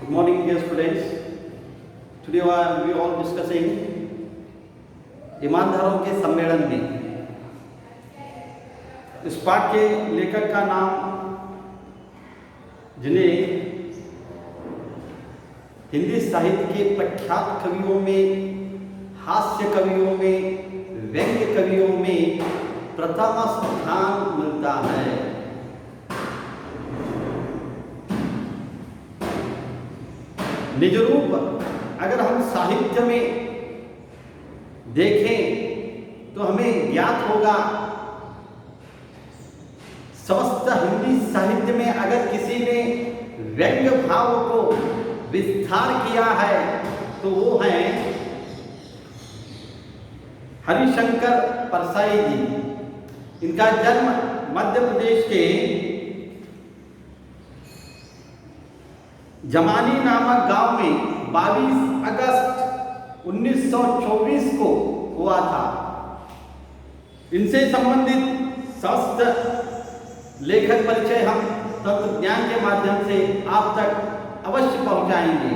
Good morning, dear students. Today we are all discussing ईमानदारों के सम्मेलन में। इस पाठ के लेखक का नाम, जिन्हें हिंदी साहित्य के प्रख्यात कवियों में, हास्य कवियों में, व्यंग्य कवियों में प्रथम स्थान मिलता है। निज रूप अगर हम साहित्य में देखें तो हमें ज्ञात होगा, समस्त हिंदी साहित्य में अगर किसी ने व्यंग्य भाव को विस्तार किया है तो वो हैं हरिशंकर परसाई जी। इनका जन्म मध्य प्रदेश के जमानी नामक गांव में 22 अगस्त 1924 को हुआ था। इनसे संबंधित समस्त लेखक परिचय हम तत्वज्ञान के माध्यम से आप तक अवश्य पहुंचाएंगे।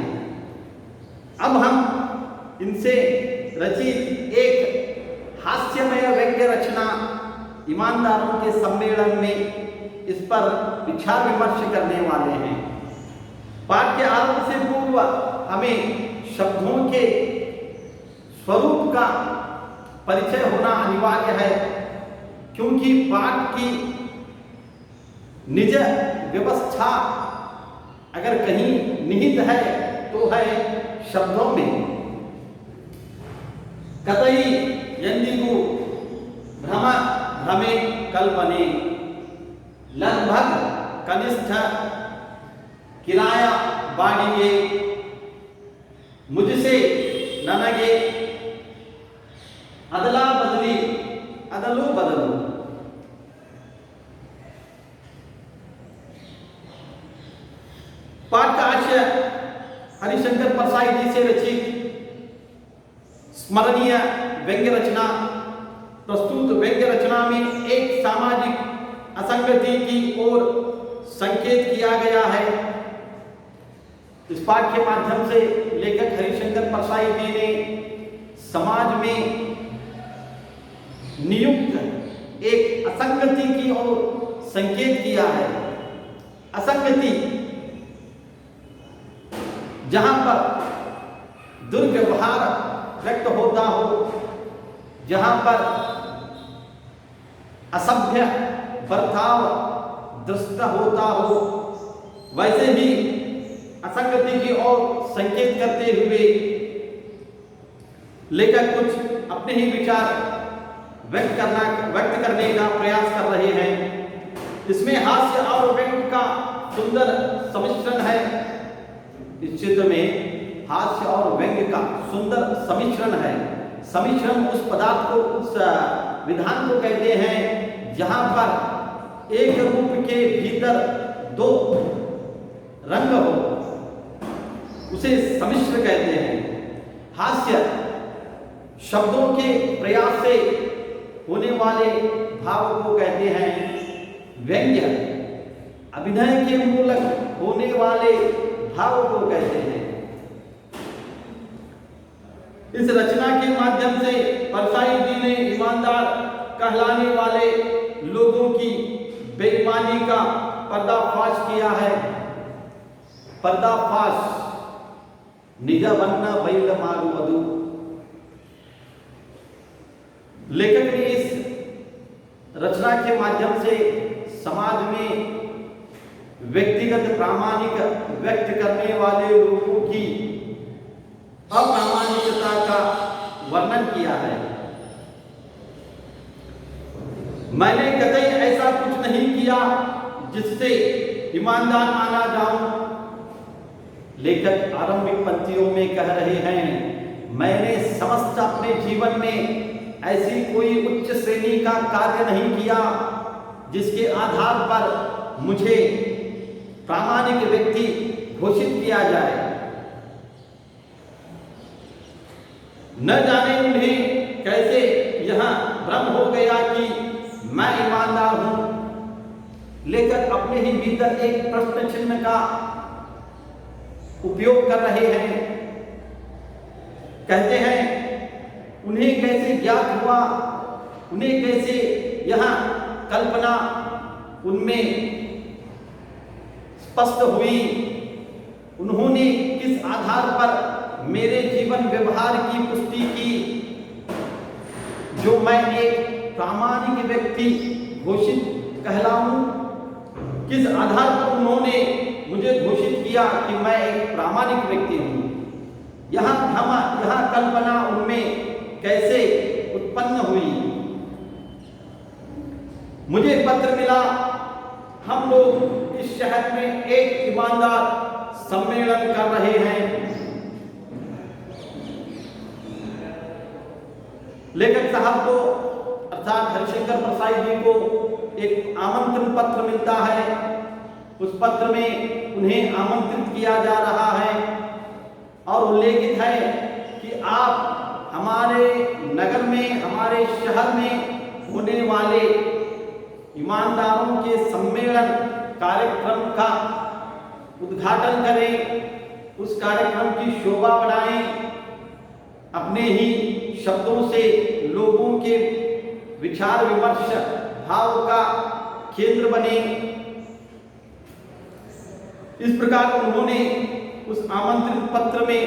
अब हम इनसे रचित एक हास्यमय व्यंग्य रचना ईमानदारों के सम्मेलन में इस पर विचार विमर्श करने वाले हैं। पाठ के आरंभ से पूर्व हमें शब्दों के स्वरूप का परिचय होना अनिवार्य है, क्योंकि पाठ की निज व्यवस्था अगर कहीं निहित है तो है शब्दों में। कतई यंदिगु भ्रम भ्रमे कल्पने, लगभग कनिष्ठ किराया बाड़िए, मुझसे ननगे अदला बदली अदलू बदलू। पाठ का आशय हरिशंकर परसाई जी से रचित स्मरणीय व्यंग्य रचना। प्रस्तुत व्यंग्य रचना में एक सामाजिक असंगति की ओर संकेत किया गया है। इस पाठ के माध्यम से लेखक हरिशंकर परसाई जी ने समाज में नियुक्त एक असंगति की ओर संकेत किया है। असंगति जहां पर दुर्व्यवहार व्यक्त होता हो, जहां पर असभ्य बर्ताव दृष्ट होता हो, वैसे ही असंगति की ओर संकेत करते हुए लेखक कुछ अपने ही विचार व्यक्त करने का प्रयास कर रहे हैं। इसमें हास्य और व्यंग्य का सुंदर सम्मिश्रण है। इस चित्र में हास्य और व्यंग्य का सुंदर सम्मिश्रण है। सम्मिश्रण उस पदार्थ को, उस विधान को कहते हैं जहां पर एक रूप के भीतर दो रंग हो, उसे सम्मिश्र कहते हैं। हास्य शब्दों के प्रयास से होने वाले भाव को कहते हैं। व्यंग्य अभिनय के मूलक होने वाले भाव को कहते हैं। इस रचना के माध्यम से परसाई जी ने ईमानदार कहलाने वाले लोगों की बेईमानी का पर्दाफाश किया है। पर्दाफाश निज बन्न बैल मारुवधु। लेखक ने इस रचना के माध्यम से समाज में व्यक्तिगत प्रामाणिक व्यक्त करने वाले लोगों की अप्रामाणिकता का वर्णन किया है। मैंने कतई ऐसा कुछ नहीं किया जिससे ईमानदार माना जाऊं। लेखक आरंभिक पंक्तियों में कह रहे हैं, मैंने समस्त अपने जीवन में ऐसी कोई उच्च श्रेणी का कार्य नहीं किया जिसके आधार पर मुझे प्रामाणिक व्यक्ति घोषित किया जाए। न जाने उन्हें कैसे यह भ्रम हो गया कि मैं ईमानदार हूं। लेखक अपने ही भीतर एक प्रश्न चिन्ह का उपयोग कर रहे हैं। कहते हैं उन्हें कैसे ज्ञात हुआ, उन्हें कैसे यह कल्पना उनमें स्पष्ट हुई, उन्होंने किस आधार पर मेरे जीवन व्यवहार की पुष्टि की, जो मैं एक प्रामाणिक व्यक्ति घोषित कहलाऊं। किस आधार पर उन्होंने मुझे घोषित किया कि मैं एक प्रामाणिक व्यक्ति हूं। यह कल्पना उनमें कैसे उत्पन्न हुई। मुझे पत्र मिला, हम लोग इस शहर में एक ईमानदार सम्मेलन कर रहे हैं। लेखक साहब को अर्थात हरिशंकर प्रसाद जी को एक आमंत्रण पत्र मिलता है। उस पत्र में उन्हें आमंत्रित किया जा रहा है और उल्लेखित है कि आप हमारे नगर में, हमारे शहर में होने वाले ईमानदारों के सम्मेलन कार्यक्रम का उद्घाटन करें, उस कार्यक्रम की शोभा बढ़ाएं, अपने ही शब्दों से लोगों के विचार विमर्श भाव का केंद्र बने। इस प्रकार उन्होंने उस आमंत्रित पत्र में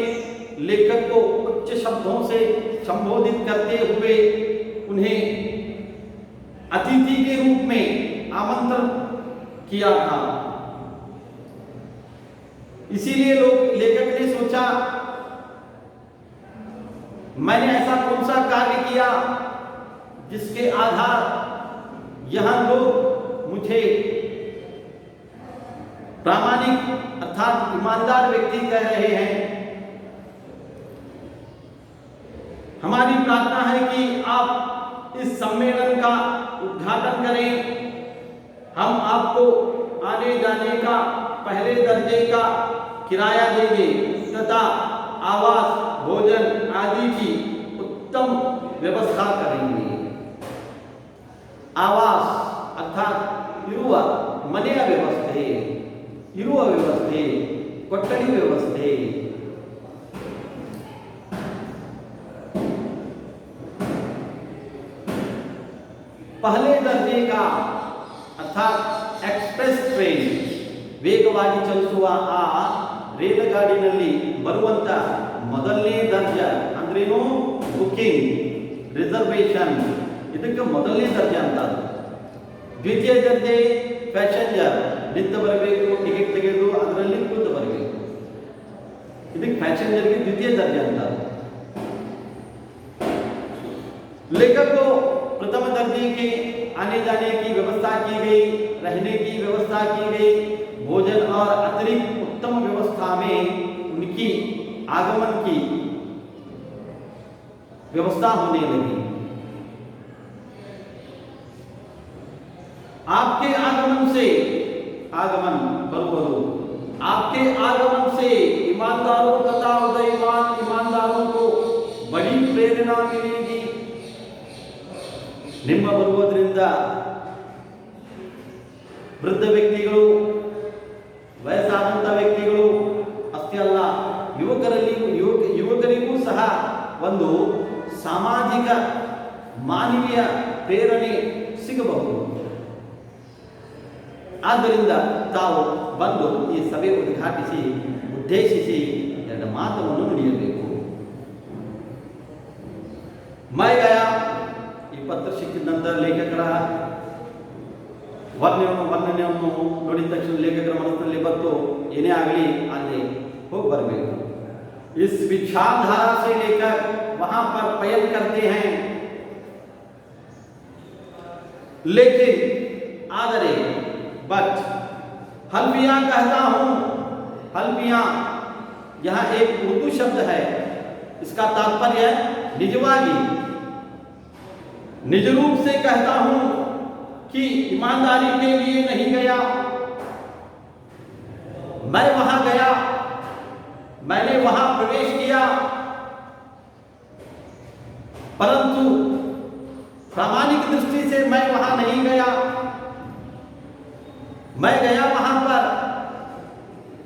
लेखक को उच्च शब्दों से संबोधित करते हुए उन्हें अतिथि के रूप में आमंत्रण किया था। इसीलिए लेखक ने सोचा, मैंने ऐसा कौन सा कार्य किया जिसके आधार यहां लोग मुझे प्रामाणिक अर्थात ईमानदार व्यक्ति कह रहे हैं। हमारी प्रार्थना है कि आप इस सम्मेलन का उद्घाटन करें। हम आपको आने जाने का पहले दर्जे का किराया देंगे तथा आवास, भोजन आदि की उत्तम व्यवस्था करेंगे। आवास अर्थात इरुवा मನೆಯ ವ್ಯವಸ್ಥೆ, ಇರುವ ವ್ಯವಸ್ಥೆ, ಕೊಠಡಿ ವ್ಯವಸ್ಥೆ, पहले दर्जे का अर्थात एक्सप्रेस ट्रेन ವೇಗವಾಗಿ ಚಲಿಸುವ ಆ ರೇಲಗಾಡಿನಲ್ಲಿ ಬರುವಂತ ಮೊದಲನೇ ದರ್ಜೆ ಅಂದ್ರೇನು ಬುಕಿಂಗ್ ರಿಸರ್ವೇಶನ್ ಇದಕ್ಕೆ ಮೊದಲನೇ ದರ್ಜೆ ಅಂತಾರೆ. ದ್ವಿತೀಯ ದರ್ಜೆ ಪ್ಯಾಸೆಂಜರ್ ನಿಂತು ಬರಬೇಕು, ಟಿಕೆಟ್ ತೆಗೆದು ಅದರಲ್ಲಿ ಕೂತು ಬರಬೇಕು. ಇದಕ್ಕೆ ಪ್ಯಾಸೆಂಜರ್ಗೆ ದ್ವಿತೀಯ ದರ್ಜೆ ಅಂತಾರೆ. लेखक को प्रथम दर्जे के आने जाने की व्यवस्था की गई, रहने की व्यवस्था की गई, भोजन और अतिरिक्त उत्तम व्यवस्था में उनकी आगमन की व्यवस्था होने लगी। आपके आगमन से आपके आगमन से ईमानदारों तथा उदयमान ईमानदारों को बड़ी प्रेरणा मिलेगी। ನಿಮ್ಮ ಬರುವುದರಿಂದ ವೃದ್ಧ ವ್ಯಕ್ತಿಗಳು, ವಯಸ್ಸಾದಂಥ ವ್ಯಕ್ತಿಗಳು ಅಷ್ಟೇ ಅಲ್ಲ, ಯುವಕರಿಗೂ ಸಹ ಒಂದು ಸಾಮಾಜಿಕ ಮಾನವೀಯ ಪ್ರೇರಣೆ ಸಿಗಬಹುದು. ಆದ್ದರಿಂದ ತಾವು ಬಂದು ಈ ಸಭೆ ಉದ್ದೇಶಿಸಿ ಎರಡು ಮಾತನ್ನು ನುಡಿಯಬೇಕು. मैं गया ಪತ್ರ ಸಿಕ್ಕಿದ ನಂತರ ಲೇಖಕರ ವರ್ಣನೆಯನ್ನು ನೋಡಿದ ತಕ್ಷಣ ಲೇಖಕರ ಮನಸ್ಸಿನಲ್ಲಿ ಬಂತು, ಏನೇ ಆಗಲಿ ಅಲ್ಲಿ ಹೋಗಿ ಬರಬೇಕು. इस विचारधारा से लेकर वहां पर पयन करते हैं। लेकिन आदरे बट हल्बिया कहता हूं, हल्बिया यह एक उर्दू शब्द है, इसका तात्पर्य निजवागी, निज रूप से कहता हूं कि ईमानदारी के लिए नहीं गया। मैं वहां गया, मैंने वहां प्रवेश किया, परंतु प्रामाणिक दृष्टि से मैं वहां नहीं गया। मैं गया वहां पर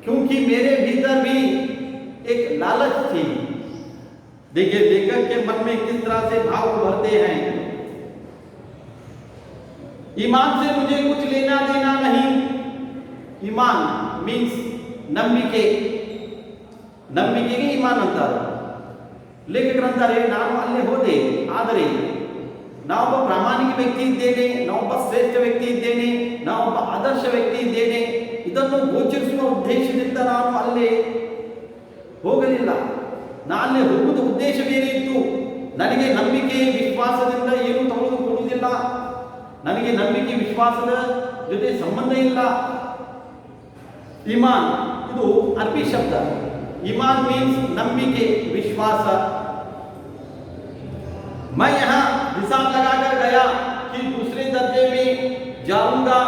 क्योंकि मेरे भीतर भी एक लालच थी। देखिए लेखक के मन में किस तरह से भाव उभरते हैं। ईमान से मुझे कुछ लेना देना नहीं। ईमान मीन्स ನಂಬಿಕೆ ನಂಬಿಕೆಗೆ ಈಮಾನ್ ಅಂತಾರೆ. ಲೇಖಕರು ಅಂತಾರೆ, ನಾನು ಅಲ್ಲಿ ಹೋದೆ, ಆದರೆ ನಾವೊಬ್ಬ ಪ್ರಾಮಾಣಿಕ ವ್ಯಕ್ತಿ ಇದ್ದೇನೆ, ನಾವೊಬ್ಬ ಶ್ರೇಷ್ಠ ವ್ಯಕ್ತಿ ಇದ್ದೇನೆ, ನಾವೊಬ್ಬ ಆದರ್ಶ ವ್ಯಕ್ತಿ ಇದ್ದೇನೆ, ಇದನ್ನು ಗೋಚರಿಸುವ ಉದ್ದೇಶದಿಂದ ನಾನು ಅಲ್ಲಿ ಹೋಗಲಿಲ್ಲ. ನಾನು ಹೋಗುವ ಉದ್ದೇಶ ಬೇರೆ ಇತ್ತು. ನನಗೆ ನಂಬಿಕೆ ವಿಶ್ವಾಸದಿಂದ ಏನು ತೆಗೆದುಕೊಳ್ಳುವುದಿಲ್ಲ. ನನಗೆ ನಂಬಿಕೆ ವಿಶ್ವಾಸದ ಜೊತೆ ಸಂಬಂಧ ಇಲ್ಲ. ईमान ಇದು अरबी शब्द। ईमान मीन्स नंबिके विश्वास। मैं यहाँ हिसाब लगाकर गया कि दूसरे दर्जे में जाऊंगा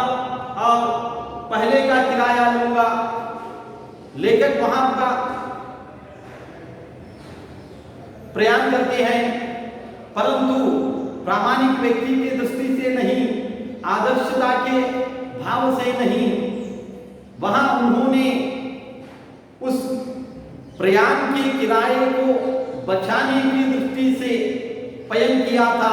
और पहले का किराया लूंगा। लेखक वहां का प्रयाण करते हैं, परंतु प्रामाणिक व्यक्ति की दृष्टि से नहीं, आदर्शता के भाव से नहीं। वहां उन्होंने उस प्रयाण के किराए को बचाने की दृष्टि से पयन किया था,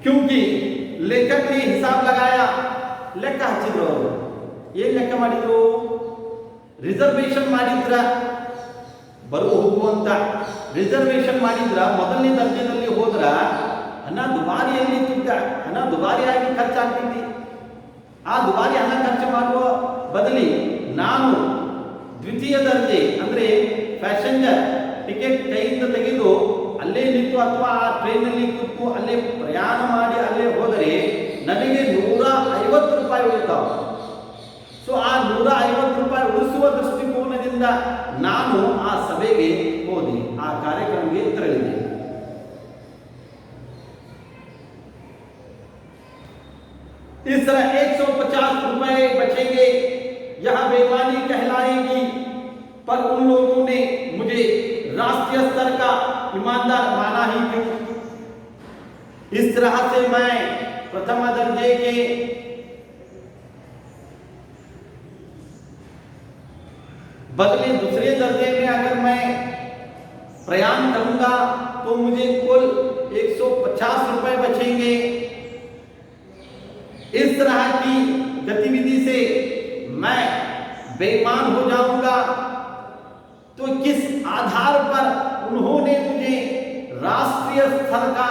क्योंकि लेखक ने हिसाब लगाया। ಲೆಕ್ಕ ಹಚ್ಚಿದ್ರು ಅವರು. ಏನು ಲೆಕ್ಕ ಮಾಡಿದ್ರು? ರಿಸರ್ವೇಶನ್ ಮಾಡಿದ್ರ ಬರುವ ಹೋಗುವಂತ ರಿಸರ್ವೇಶನ್ ಮಾಡಿದ್ರ ಮೊದಲನೇ ದರ್ಜೆಯಲ್ಲಿ ಹೋದ್ರ ಹಣ ದುಬಾರಿಯಲ್ಲಿ ಹಣ ದುಬಾರಿಯಾಗಿ ಖರ್ಚಾಗ್ತೈತಿ. ಆ ದುಬಾರಿ ಹಣ ಖರ್ಚು ಮಾಡುವ ಬದಲಿ ನಾನು ದ್ವಿತೀಯ ದರ್ಜೆ ಅಂದ್ರೆ ಪ್ಯಾಸೆಂಜರ್ ಟಿಕೆಟ್ ಕೈಯಿಂದ ತೆಗೆದು ಅಲ್ಲೇ ನಿಂತು ಅಥವಾ ಆ ಟ್ರೈನಲ್ಲಿ ಕೂತು ಅಲ್ಲೇ ಪ್ರಯಾಣ ಮಾಡಿ ಅಲ್ಲೇ ಹೋದರೆ ನನಗೆ 150 ರೂಪಾಯಿ ಉಳಿತಾವೆ. ಸೊ ಆ 150 ರೂಪಾಯಿ ಉಳಿಸುವ ದೃಷ್ಟಿಕೋನದಿಂದ ನಾನು ಆ ಸಭೆಗೆ ಹೋದೆ, ಆ ಕಾರ್ಯಕ್ರಮಕ್ಕೆ ತೆರಳಿದೆ. इस तरह 150 रुपए बचेंगे, यह बेईमानी कहलाएगी। पर उन लोगों ने मुझे राष्ट्रीय स्तर का ईमानदार माना ही क्यों? इस तरह से मैं प्रथम दर्जे के बदले दूसरे दर्जे में अगर मैं प्रयाण करूंगा तो मुझे कुल 150 रुपए बचेंगे। इस तरह की गतिविधि से मैं बेईमान हो जाऊंगा। तो किस आधार पर उन्होंने मुझे राष्ट्रीय स्तर का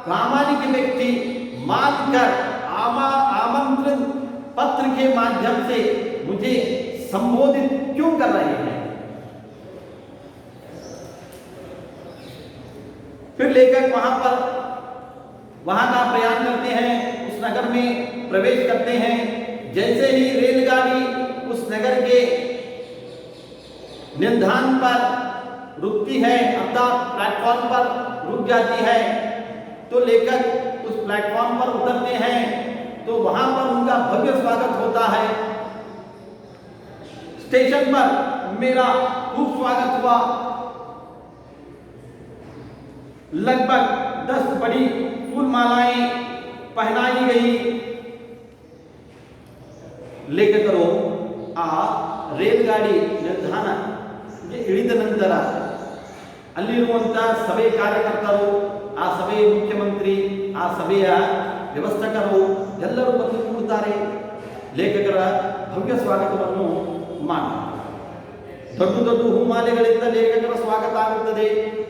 प्रामाणिक व्यक्ति मानकर आमंत्रण पत्र के माध्यम से मुझे संबोधित क्यों कर रहे हैं? फिर लेखक वहां का प्रयाण करते हैं, उस नगर में प्रवेश करते हैं। जैसे ही रेलगाड़ी उस नगर के निर्धारण पर रुकती है, अर्थात प्लेटफॉर्म पर रुक जाती है, तो लेखक उस प्लेटफॉर्म पर उतरते हैं। तो वहां पर उनका भव्य स्वागत होता है। स्टेशन पर मेरा खूब स्वागत हुआ। लगभग 10 बड़ी फूल मालाएं पहनाई गई। ಲೇಖಕರು ಆ ರೇಲ್ಗಾಡಿ ನಿಲ್ದಾಣಕ್ಕೆ ಇಳಿದ ನಂತರ ಅಲ್ಲಿರುವಂತಹ ಸಭೆ ಕಾರ್ಯಕರ್ತರು, ಆ ಸಭೆಯ ಮುಖ್ಯಮಂತ್ರಿ, ಆ ಸಭೆಯ ವ್ಯವಸ್ಥಕರು ಎಲ್ಲರೂ ಬಂದು ಕೂಡುತ್ತಾರೆ. ಲೇಖಕರ ಭವ್ಯ ಸ್ವಾಗತವನ್ನು ಮಾಡ್ತಾರೆ. ದೊಡ್ಡ ದೊಡ್ಡ ಹೂಮಾಲೆಗಳಿಂದ ಲೇಖಕರ ಸ್ವಾಗತ ಆಗುತ್ತದೆ.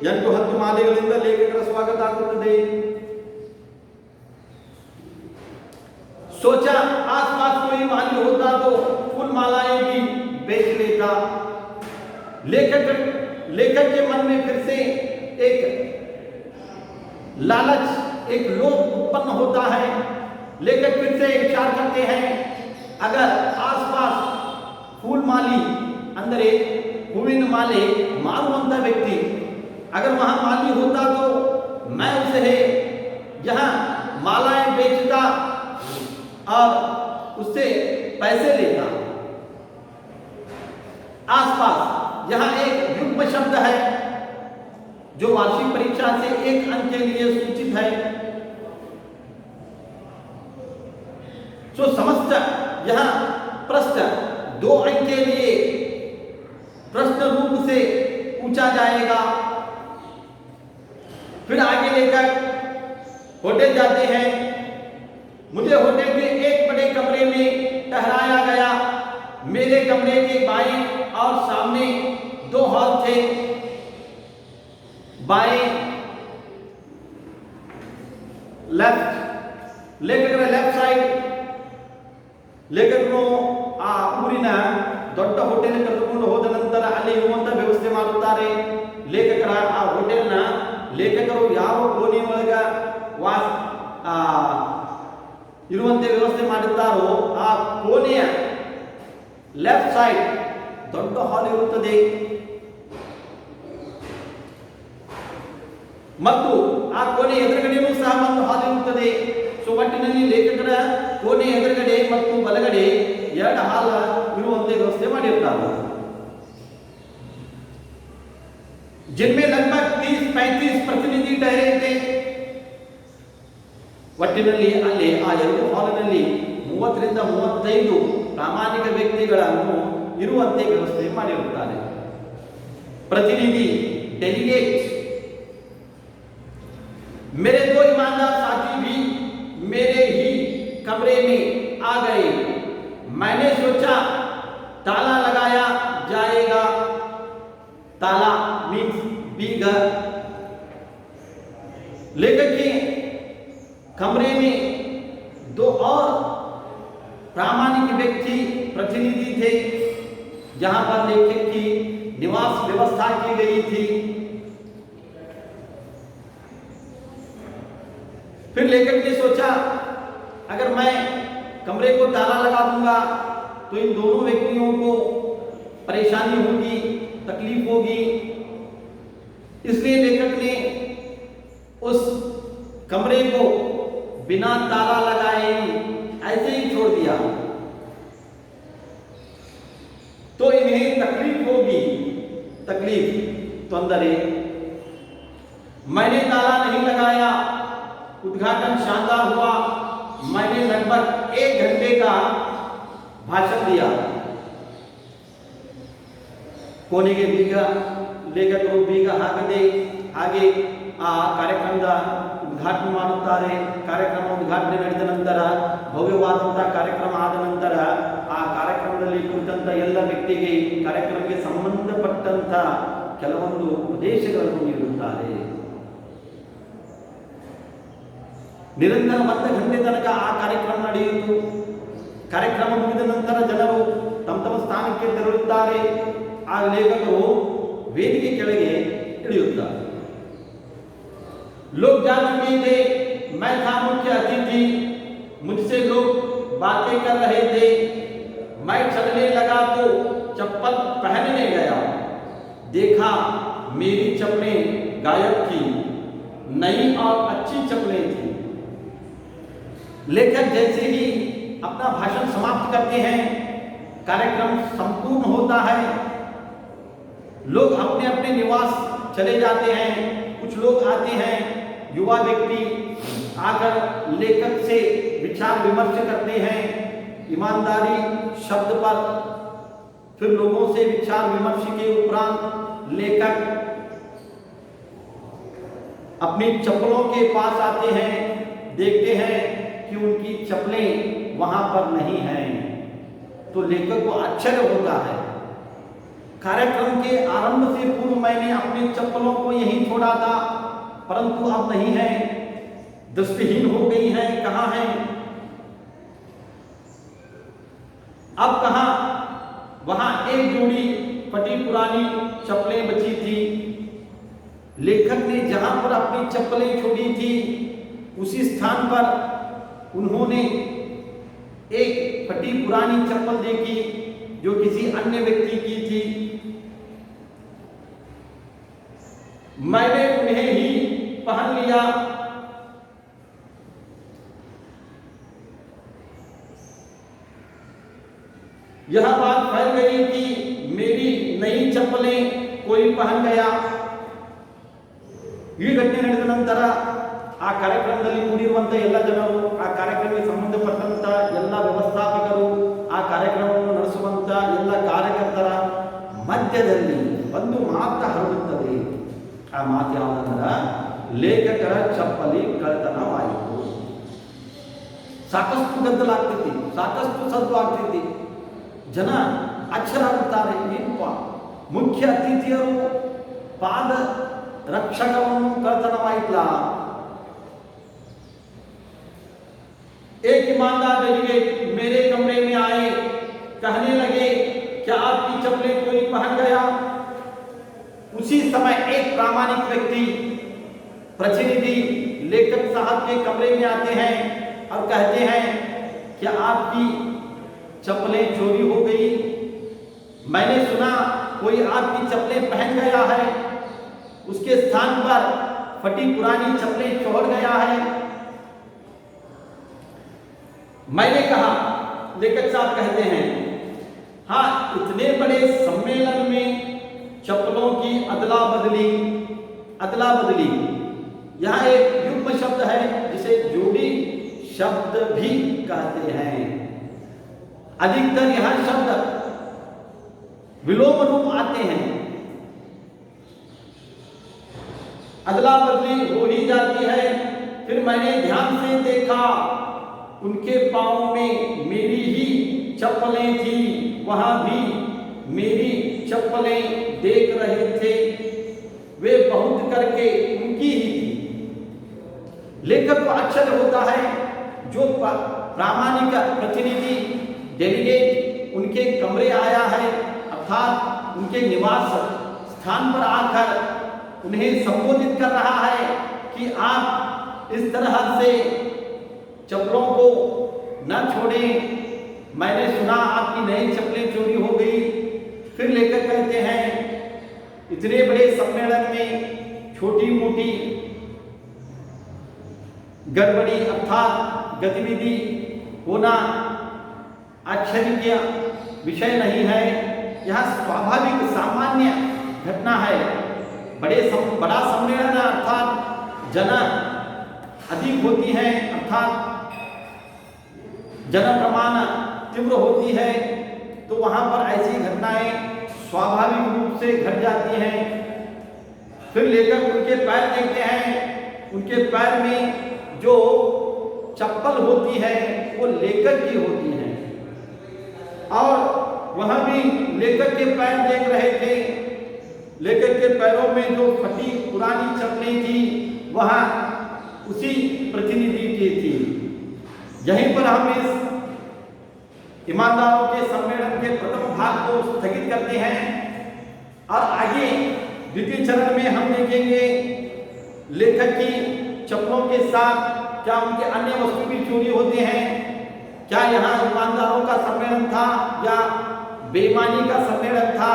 8-10 ಮಾಲೆಗಳಿಂದ ಲೇಖಕರ ಸ್ವಾಗತ ಆಗುತ್ತದೆ. सोचा आसपास कोई माली होता तो फूल मालाएं भी बेच लेता। लेखक के मन में फिर से एक लालच, एक लोभ उत्पन्न होता है। लेखक फिर से विचार करते हैं, अगर आसपास फूल माली अंदर हूविन माले मारुವಂತ व्यक्ति अगर वहां माली होता तो मैं उसे यहाँ मालाएं बेचता और उससे पैसे लेता। आसपास यहां एक युग्म शब्द है जो वार्षिक परीक्षा से 1 अंक के लिए सूचित है। जो समस्त यहां प्रश्न 2 अंक के लिए प्रश्न रूप से पूछा जाएगा। फिर आगे लेकर होटल जाते हैं। मुझे होटल के एक बड़े कमरे में ठहराया गया। मेरे कमरे के बाएं और सामने 2 हॉल थे। बाएं ಲೆಫ್ಟ್ ಸೈಡ್ ಲೇಖಕರು ಆ ಊರಿನ ದೊಡ್ಡ ಹೋಟೆಲ್ ಕರೆದುಕೊಂಡು ಹೋದ ನಂತರ ಅಲ್ಲಿ ಇರುವಂತ ವ್ಯವಸ್ಥೆ ಮಾಡುತ್ತಾರೆ. ಲೇಖಕರ ಆ ಹೋಟೆಲ್ನ ಲೇಖಕರು ಯಾವ ಕೋಣೆ ಒಳಗ ಇರುವಂತೆ ವ್ಯವಸ್ಥೆ ಮಾಡುತ್ತಾರೋ ಆ ಕೋಣೆಯ ಲೆಫ್ಟ್ ಸೈಡ್ ದೊಡ್ಡ ಹಾಲ್ ಇರುತ್ತದೆ ಮತ್ತು ಆ ಕೋಣೆ ಎದುರುಗಡೆಯೂ ಸಹ ಒಂದು ಹಾಲ್ ಇರುತ್ತದೆ. ಸೊ ಒಟ್ಟಿನಲ್ಲಿ ಲೇಖಕರ ಕೋಣೆ ಎದುರುಗಡೆ ಮತ್ತು ಬಲಗಡೆ 2 ಹಾಲ್ ಇರುವಂತೆ ವ್ಯವಸ್ಥೆ ಮಾಡಿರ್ತಾರೆ. जिनमें लगभग 30-35 प्रतिनिधि ठहरे थे. ಒಟ್ಟಿನಲ್ಲಿ ಅಲ್ಲಿ ಆ 2 ಹಾಲ್ನಲ್ಲಿ 30 ರಿಂದ 35 ಪ್ರಾಮಾಣಿಕ ವ್ಯಕ್ತಿಗಳನ್ನು ಇರುವಂತೆ ವ್ಯವಸ್ಥೆ ಮಾಡಿರುತ್ತಾರೆ. प्रतिनिधि डेलीगेट. मेरे 2 ईमानदार साथी भी मेरे ही कमरे में आ गए. मैंने सोचा ताला लगाया जाएगा. ताला मीन्स बीघर. लेखक के कमरे में 2 और प्रामाणिक व्यक्ति प्रतिनिधि थे जहां पर लेखक की निवास व्यवस्था की गई थी. फिर लेखक ने सोचा अगर मैं कमरे को ताला लगा दूंगा तो इन दोनों व्यक्तियों को परेशानी होगी, तकलीफ होगी. इसलिए लेखक ने उस कमरे को बिना ताला लगाए ऐसे ही छोड़ दिया. तो इन्हें तकलीफ होगी, तकलीफ तोंदरे. मैंने ताला नहीं लगाया. उद्घाटन शानदार हुआ. मैंने लगभग 1 घंटे का भाषण दिया. कोनेಗೆ ಬೀಗ ಲೇಖಕರು ಬೀಗ ಹಾಕದೆ ಹಾಗೆ ಆ ಕಾರ್ಯಕ್ರಮದ ಉದ್ಘಾಟನೆ ಮಾಡುತ್ತಾರೆ. ಕಾರ್ಯಕ್ರಮ ಉದ್ಘಾಟನೆ ನಡೆದ ನಂತರ ಭವ್ಯವಾದಂತಹ ಕಾರ್ಯಕ್ರಮ ಆದ ನಂತರ ಆ ಕಾರ್ಯಕ್ರಮದಲ್ಲಿ ಕುಳಿತಂತ ಎಲ್ಲ ವ್ಯಕ್ತಿಗೆ ಕಾರ್ಯಕ್ರಮಕ್ಕೆ ಸಂಬಂಧಪಟ್ಟಂತ ಕೆಲವೊಂದು ಉಪದೇಶಗಳನ್ನು ನೀಡುತ್ತಾರೆ. ನಿರಂತರ 1 ಗಂಟೆ ತನಕ ಆ ಕಾರ್ಯಕ್ರಮ ನಡೆಯಿತು. ಕಾರ್ಯಕ್ರಮ ಮುಗಿದ ನಂತರ ಜನರು ತಮ್ಮ ತಮ್ಮ ಸ್ಥಾನಕ್ಕೆ ತೆರಳುತ್ತಾರೆ. ಆ ಲೇಖಕರು ವೇದಿಕೆ ಕೆಳಗೆ ಇಳಿಯುತ್ತಾರೆ. लोग जा चुके थे. मैं था मुख्य अतिथि. मुझसे लोग बातें कर रहे थे. मैं चलने लगा तो चप्पल पहनने गया. देखा मेरी चप्पलें गायब थी. नई और अच्छी चप्पलें थी. लेखक जैसे ही अपना भाषण समाप्त करते हैं, कार्यक्रम संपूर्ण होता है. लोग अपने अपने निवास चले जाते हैं. कुछ लोग आते हैं. युवा व्यक्ति आकर लेखक से विचार विमर्श करते हैं ईमानदारी शब्द पर. फिर लोगों से विचार विमर्श के उपरांत लेखक अपनी चप्पलों के पास आते हैं. देखते हैं कि उनकी चप्पलें वहां पर नहीं हैं. तो लेखक को आश्चर्य होता है. कार्यक्रम के आरंभ से पूर्व मैंने अपनी चप्पलों को यहीं छोड़ा था, परंतु अब नहीं है. दृष्टिहीन हो गई हैं. कहां हैं? अब कहां? वहां एक जोड़ी फटी पुरानी चप्पलें बची थी. लेखक ने जहां पर अपनी चप्पलें छोड़ी थी उसी स्थान पर उन्होंने एक फटी पुरानी चप्पल देखी जो किसी अन्य व्यक्ति की थी. मैंने उन्हें ही पहन लिया. यह बात फैल गई कि मेरी नई चप्पलें कोई पहन गया. ಈ ಘಟನೆ ನಡೆದ ನಂತರ ಆ ಕಾರ್ಯಕ್ರಮದಲ್ಲಿ ಕೂಡಿರುವಂತ ಎಲ್ಲ ಜನರು, ಆ ಕಾರ್ಯಕ್ರಮಕ್ಕೆ ಸಂಬಂಧಪಟ್ಟಂತ ಎಲ್ಲ ವ್ಯವಸ್ಥಾಪಕರು, ಆ ಕಾರ್ಯಕ್ರಮವನ್ನು ನಡೆಸುವಂತ ಪದ್ಯದಲ್ಲಿ ಒಂದು ಮಾತು ಹರಡುತ್ತದೆ. ಆ ಮಾತು ಯಾವುದಂದ್ರೆ ಲೇಖಕರ ಚಪ್ಪಲಿ ಕಳ್ಳತನವಾಯಿತು. ಸಾಕಷ್ಟು ಗದ್ದಲ ಆಗ್ತೈತಿ, ಸಾಕಷ್ಟು ಸದ್ದು ಆಗ್ತೈತಿ, ಜನ ಅಚ್ಚರಾಗುತ್ತಾರೆ. ಏನಪ್ಪ ಮುಖ್ಯ ಅತಿಥಿಯರು ಪಾದ रक्षकವನ್ನು ಕಳ್ಳತನವಾಯಿತಲ್ಲ. एक ईमानदार डेलीगेट मेरे कमरे में आए, कहने लगे क्या आपकी चप्पलें कोई पहन गया? उसी समय एक प्रामाणिक व्यक्ति प्रतिनिधि लेखक साहब के कमरे में आते हैं और कहते हैं क्या आपकी चप्पलें चोरी हो गई? मैंने सुना कोई आपकी चप्पलें पहन गया है, उसके स्थान पर फटी पुरानी चप्पलें छोड़ गया है। मैंने कहा, लेखक साहब कहते हैं हाँ, इतने बड़े सम्मेलन में चप्पलों की अदला बदली, यहाँ एक युग्म शब्द है जिसे जोड़ी शब्द भी कहते हैं। अधिकतर यह शब्द विलोम रूप आते हैं, अदला बदली हो ही जाती है। फिर मैंने ध्यान से देखा, उनके पाँव में मेरी ही चप्पलें थी, वहां भी मेरी चप्पलें देख रहे थे, वे बहुत करके उनकी ही थी। लेखक को आश्चर्य होता है, जो प्रामाणिक प्रतिनिधि डेलीगेट उनके कमरे आया है, अर्थात उनके निवास स्थान पर आकर उन्हें संबोधित कर रहा है कि आप इस तरह से चप्पलों को न छोड़ें, मैंने सुना आपकी नई चप्पलें चोरी हो गई। फिर लेखक कहते हैं इतने बड़े सम्मेलन में छोटी मोटी गड़बड़ी अर्थात गतिविधि होना आश्चर्य का विषय नहीं है, यह स्वाभाविक सामान्य घटना है। बड़ा सम्मेलन अर्थात जन अधिक होती है, अर्थात जन प्रमाण तीव्र होती है, तो वहां पर ऐसी घटनाएं स्वाभाविक रूप से घट जाती हैं। फिर लेखक उनके पैर देखते हैं, उनके पैर में जो चप्पल होती है वो लेखक की होती है, और वहां भी लेखक के पैर देख रहे थे। लेखक के पैरों में जो फटी पुरानी चप्पलें थी वह उसी प्रतिनिधि की थी। यहीं पर हम इस ईमानदारों के सम्मेलन के प्रथम भाग को स्थगित करते हैं और आगे द्वितीय चरण में हम देखेंगे लेखक की चप्पलों के साथ क्या उनके अन्य वस्तु भी चोरी होते हैं, क्या यहाँ ईमानदारों का सम्मेलन था या बेईमानी का सम्मेलन था।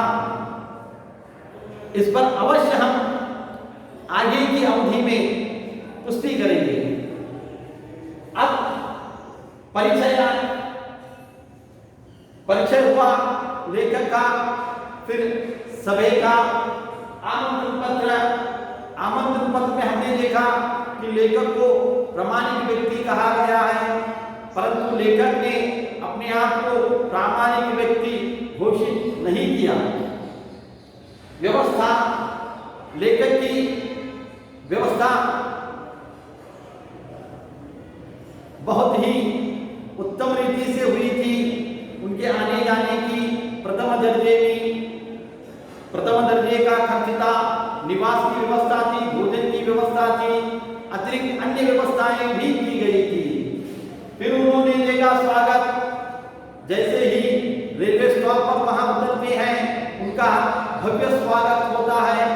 इस पर अवश्य हम आगे की अवधि में पुष्टि करेंगे। अब परिचय हुआ लेखक का, फिर सभी का आमंत्रण पत्र में हमने देखा कि लेखक को प्रामाणिक व्यक्ति कहा गया है, परंतु लेखक ने अपने आप को प्रामाणिक व्यक्ति घोषित नहीं किया। व्यवस्था, लेखक की व्यवस्था बहुत ही उत्तम रीति से हुई थी। उनके आने जाने की प्रथम दर्जे का खर्च था, निवास की व्यवस्था थी, भोजन की व्यवस्था थी, अतिरिक्त अन्य व्यवस्थाएं भी की गई थी। फिर उन्होंने लेगा स्वागत, जैसे ही रेलवे स्टॉप पर वहां उतरते हैं उनका भव्य स्वागत होता है।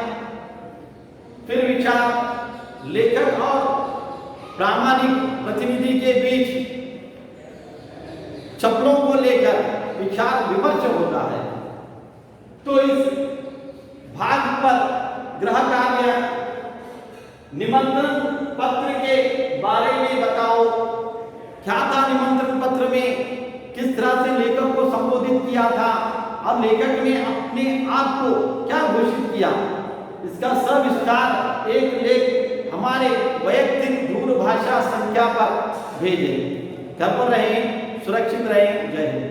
फिर विचार, लेखक और प्रामाणिक प्रतिनिधि के बीच चप्पलों को लेकर विचार विमर्श होता है। तो इस भाग पर गृह कार्य निमंत्रण पत्र के बारे में बताओ, क्या था निमंत्रण पत्र में, किस तरह से लेखक को संबोधित किया था और लेखक ने अपने आप को क्या घोषित किया, इसका सविस्तार एक लेख हमारे वैयक्तिक दूरभाषा संख्या पर भेजें। घर पर रहें, सुरक्षित रहें। जय हिंद।